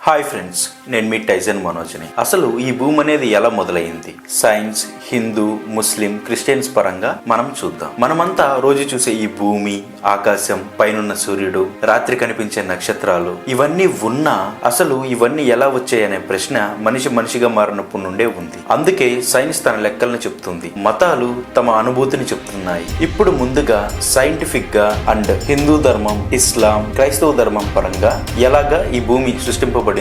Hi friends, నేను మీ టైజన్ మనోజ్ని. అసలు ఈ భూమి అనేది ఎలా మొదలైంది? సైన్స్, హిందూ, ముస్లిం, క్రిస్టియన్స్ పరంగా మనం చూద్దాం. మనమంతా రోజు చూసే ఈ భూమి, ఆకాశం, పైనున్న సూర్యుడు, రాత్రి కనిపించే నక్షత్రాలు ఇవన్నీ ఉన్నా అసలు ఇవన్నీ ఎలా వచ్చాయనే ప్రశ్న మనిషిగా మారినప్పటి నుండే ఉంది. అందుకే సైన్స్ తన లెక్కలను చెప్తుంది, మతాలు తమ అనుభూతిని చెప్తున్నాయి. ఇప్పుడు ముందుగా సైంటిఫిక్ గా అండ్ హిందూ ధర్మం, ఇస్లాం, క్రైస్తవ ధర్మం పరంగా ఎలాగా ఈ భూమి సృష్టింపబడిందో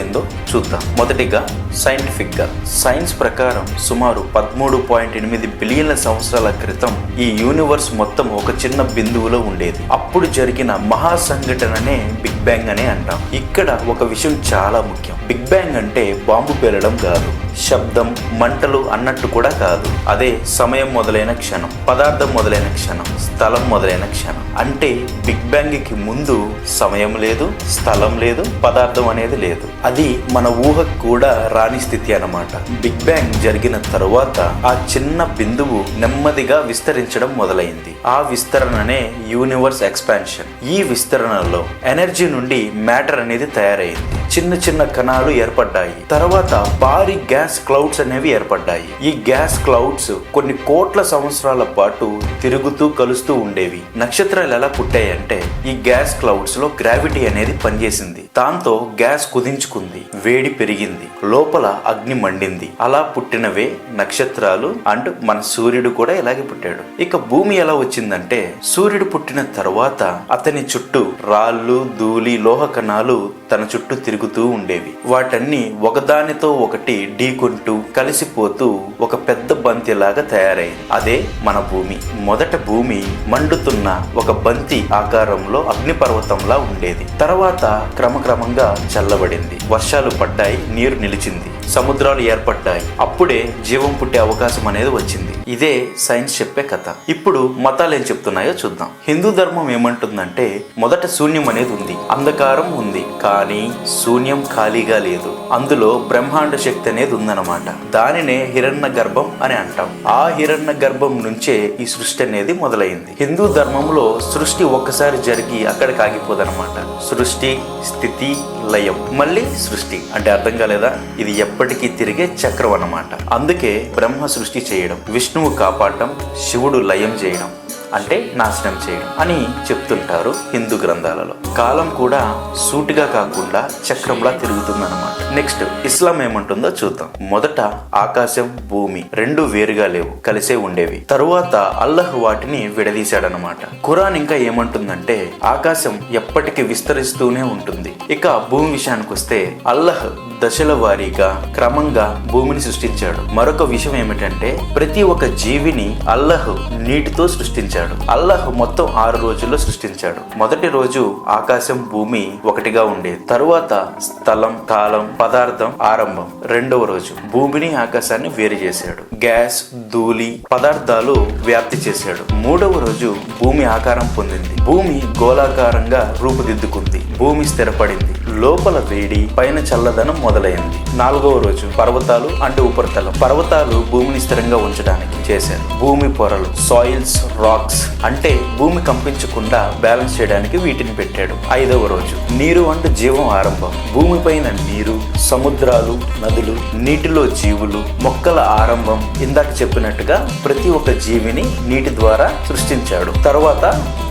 చూద్దాం. మొదటిగా సైంటిఫిక్ గా సైన్స్ ప్రకారం సుమారు 13.8 బిలియన్ల సంవత్సరాల క్రితం ఈ యూనివర్స్ మొత్తం ఒక చిన్న బిందువులో ఉండేది. అప్పుడు జరిగిన మహా సంఘటననే బిగ్ బ్యాంగ్ అని అంటాం. ఇక్కడ ఒక విషయం చాలా ముఖ్యం. బిగ్ బ్యాంగ్ అంటే బాంబు పేలడం కాదు, శబ్దం, మంటలు అన్నట్టు కూడా కాదు. అదే సమయం మొదలైన క్షణం, పదార్థం మొదలైన క్షణం, స్థలం మొదలైన క్షణం. అంటే బిగ్ బ్యాంగ్ కి ముందు సమయం లేదు, స్థలం లేదు, పదార్థం అనేది లేదు. అది మన ఊహకు కూడా రాని స్థితి అన్నమాట. బిగ్ బ్యాంగ్ జరిగిన తరువాత ఆ చిన్న బిందువు నెమ్మదిగా విస్తరించడం మొదలైంది. ఆ విస్తరణనే యూనివర్స్ ఎక్స్పాన్షన్. ఈ విస్తరణలో ఎనర్జీ నుండి మ్యాటర్ అనేది తయారైంది. చిన్న చిన్న కణాలు ఏర్పడ్డాయి. తర్వాత భారీ గ్యాస్ క్లౌడ్స్ అనేవి ఏర్పడ్డాయి. ఈ గ్యాస్ క్లౌడ్స్ కొన్ని కోట్ల సంవత్సరాల పాటు తిరుగుతూ కలుస్తూ ఉండేవి. నక్షత్రాలు ఎలా పుట్టాయి అంటే ఈ గ్యాస్ క్లౌడ్స్ లో గ్రావిటీ అనేది పనిచేసింది. దాంతో గ్యాస్ కుదించుకుంది, వేడి పెరిగింది, లోపల అగ్ని మండింది. అలా పుట్టినవే నక్షత్రాలు అండ్ మన సూర్యుడు కూడా ఇలాగే పుట్టాడు. ఇక భూమి ఎలా వచ్చిందంటే సూర్యుడు పుట్టిన తర్వాత అతని చుట్టూ రాళ్ళు, ధూళి, లోహ కణాలు తన చుట్టూ తిరుగుతూ ఉండేవి. వాటన్ని ఒకదానితో ఒకటి ఢీకొంటూ కలిసిపోతూ ఒక పెద్ద బంతిలాగా తయారైంది. అదే మన భూమి. మొదట భూమి మండుతున్న ఒక బంతి ఆకారంలో అగ్నిపర్వతంలా ఉండేది. తర్వాత క్రమక్రమంగా చల్లబడింది, వర్షాలు పడ్డాయి, నీరు నిలిచింది, సముద్రాలు ఏర్పడ్డాయి. అప్పుడే జీవం పుట్టే అవకాశం అనేది వచ్చింది. ఇదే సైన్స్ చెప్పే కథ. ఇప్పుడు మతాలు ఏం చెప్తున్నాయో చూద్దాం. హిందూ ధర్మం ఏమంటుందంటే మొదట శూన్యం అనేది ఉంది, అంధకారం ఉంది, కానీ శూన్యం ఖాళీగా లేదు. అందులో బ్రహ్మాండ శక్తి అనేది ఉందన్నమాట. దానినే హిరణ్య గర్భం అని అంటాం. ఆ హిరణ్య గర్భం నుంచే ఈ సృష్టి అనేది మొదలైంది. హిందూ ధర్మంలో సృష్టి ఒక్కసారి జరిగి అక్కడికి ఆగిపోదన్నమాట. సృష్టి, స్థితి, లయం, మళ్ళీ సృష్టి. అంటే అర్థం కాలేదా? ఇది ఎప్పటికీ తిరిగే చక్రం అన్నమాట. అందుకే బ్రహ్మ సృష్టి చేయడం, విష్ణువు కాపాడటం, శివుడు లయం చేయడం అంటే నాశనం చేయడం అని చెప్తుంటారు హిందూ గ్రంథాలలో. కాలం కూడా సూటిగా కాకుండా చక్రంలా తిరుగుతుందన్నమాట. నెక్స్ట్ ఇస్లాం ఏమంటుందో చూద్దాం. మొదట ఆకాశం, భూమి రెండు వేరుగా లేవు, కలిసే ఉండేవి. తరువాత అల్లహ్ వాటిని విడదీశాడనమాట. ఖురాన్ ఇంకా ఏమంటుందంటే ఆకాశం ఎప్పటికీ విస్తరిస్తూనే ఉంటుంది. ఇక భూమి విషయానికి వస్తే అల్లహ్ దశల వారీగా క్రమంగా భూమిని సృష్టించాడు. మరొక విషయం ఏమిటంటే ప్రతి ఒక్క జీవిని అల్లహ్ నీటితో సృష్టించాడు. అల్లహ్ మొత్తం 6 రోజుల్లో సృష్టించాడు. మొదటి రోజు ఆకాశం, భూమి ఒకటిగా ఉండేది. తరువాత స్థలం, కాలం, పదార్థం ఆరంభం. రెండవ రోజు భూమిని, ఆకాశాన్ని వేరు చేశాడు. గ్యాస్, ధూళి, పదార్థాలు వ్యాప్తి చేశాడు. మూడవ రోజు భూమి ఆకారం పొందింది. భూమి గోళాకారంగా రూపుదిద్దుకుంది. భూమి స్థిరపడింది. లోపల వేడి, పైన చల్లదనం మొదలైంది. నాలుగవ రోజు పర్వతాలు అంటే ఉపరితలం. పర్వతాలు భూమిని స్థిరంగా ఉంచడానికి చేశారు. భూమి పొరలు, సాయిల్స్, రాక్స్ అంటే భూమి కంపించకుండా బ్యాలెన్స్ చేయడానికి వీటిని పెట్టాడు. ఐదవ రోజు నీరు అంటే జీవం ఆరంభం. భూమి పైన నీరు, సముద్రాలు, నదులు, నీటిలో జీవులు, మొక్కల ఆరంభం. ఇందాక చెప్పినట్టుగా ప్రతి ఒక్క జీవిని నీటి ద్వారా సృష్టించాడు. తర్వాత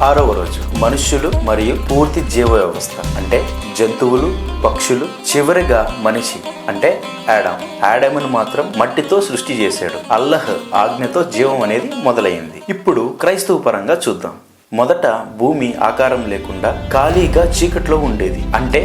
ఆరవ రోజు మనుష్యులు మరియు పూర్తి జీవ వ్యవస్థ అంటే జంతువులు, పక్షులు, చివరిగా మనిషి అంటే ఆడమును మాత్రం మట్టితో సృష్టి చేశాడు. అల్లహ్ ఆజ్ఞతో జీవం అనేది మొదలైంది. ఇప్పుడు క్రైస్తవ పరంగా చూద్దాం. మొదట భూమి ఆకారం లేకుండా ఖాళీగా చీకట్లో ఉండేది. అంటే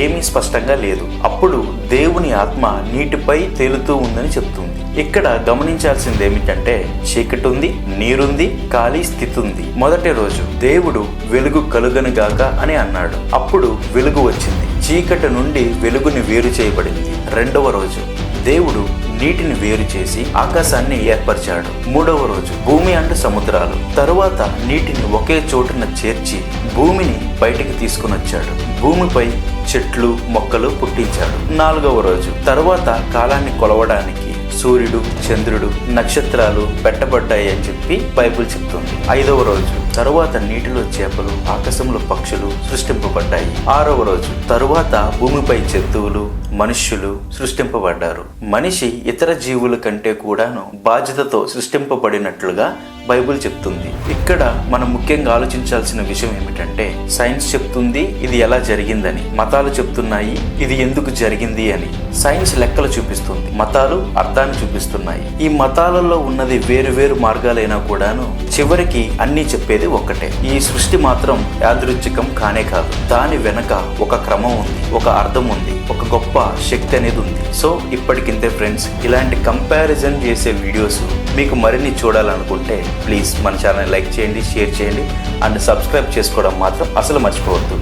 ఏమీ స్పష్టంగా లేదు. అప్పుడు దేవుని ఆత్మ నీటిపై తేలుతూ ఉందని చెప్తుంది. ఇక్కడ గమనించాల్సింది ఏమిటంటే చీకటి ఉంది, నీరుంది, ఖాళీ స్థితి ఉంది. మొదటి రోజు దేవుడు వెలుగు కలుగనుగాక అని అన్నాడు. అప్పుడు వెలుగు వచ్చింది. చీకటి నుండి వెలుగుని వేరు చేయబడింది. రెండవ రోజు దేవుడు నీటిని వేరు చేసి ఆకాశాన్ని ఏర్పరిచాడు. మూడవ రోజు భూమి అండ్ సముద్రాలు. తరువాత నీటిని ఒకే చోటున చేర్చి భూమిని బయటికి తీసుకుని వచ్చాడు. భూమిపై చెట్లు, మొక్కలు పుట్టించాడు. నాలుగవ రోజు తరువాత కాలాన్ని కొలవడానికి సూర్యుడు, చంద్రుడు, నక్షత్రాలు పెట్టబడ్డాయి అని చెప్పి బైబిల్ చెప్తుంది. 5వ రోజు తరువాత నీటిలో చేపలు, ఆకాశంలో పక్షులు సృష్టింపబడ్డాయి. 6వ రోజు తరువాత భూమిపై జంతువులు, మనుష్యులు సృష్టింపబడ్డారు. మనిషి ఇతర జీవుల కంటే కూడాను బాధ్యతతో సృష్టింపబడినట్లుగా బైబిల్ చెప్తుంది. ఇక్కడ మనం ముఖ్యంగా ఆలోచించాల్సిన విషయం ఏమిటంటే, సైన్స్ చెప్తుంది ఇది ఎలా జరిగిందని, మతాలు చెప్తున్నాయి ఇది ఎందుకు జరిగింది అని. సైన్స్ లెక్కలు చూపిస్తుంది, మతాలు అర్థాన్ని చూపిస్తున్నాయి. ఈ మతాలలో ఉన్నది వేరు వేరు మార్గాలైనా కూడాను చివరికి అన్నీ చెప్పేది ఒక్కటే. ఈ సృష్టి మాత్రం యాదృచ్ఛికం కానే కాదు. దాని వెనక ఒక క్రమం ఉంది, ఒక అర్థం ఉంది, ఒక గొప్ప శక్తి అనేది ఉంది. సో ఇప్పటికింతే ఫ్రెండ్స్, ఇలాంటి కంపారిజన్ చేసే వీడియోస్ మీకు మరిన్ని చూడాలనుకుంటే ప్లీజ్ మన ఛానల్ లైక్ చేయండి, షేర్ చేయండి అండ్ సబ్స్క్రైబ్ చేసుకోవడం మాత్రం అసలు మర్చిపోవద్దు.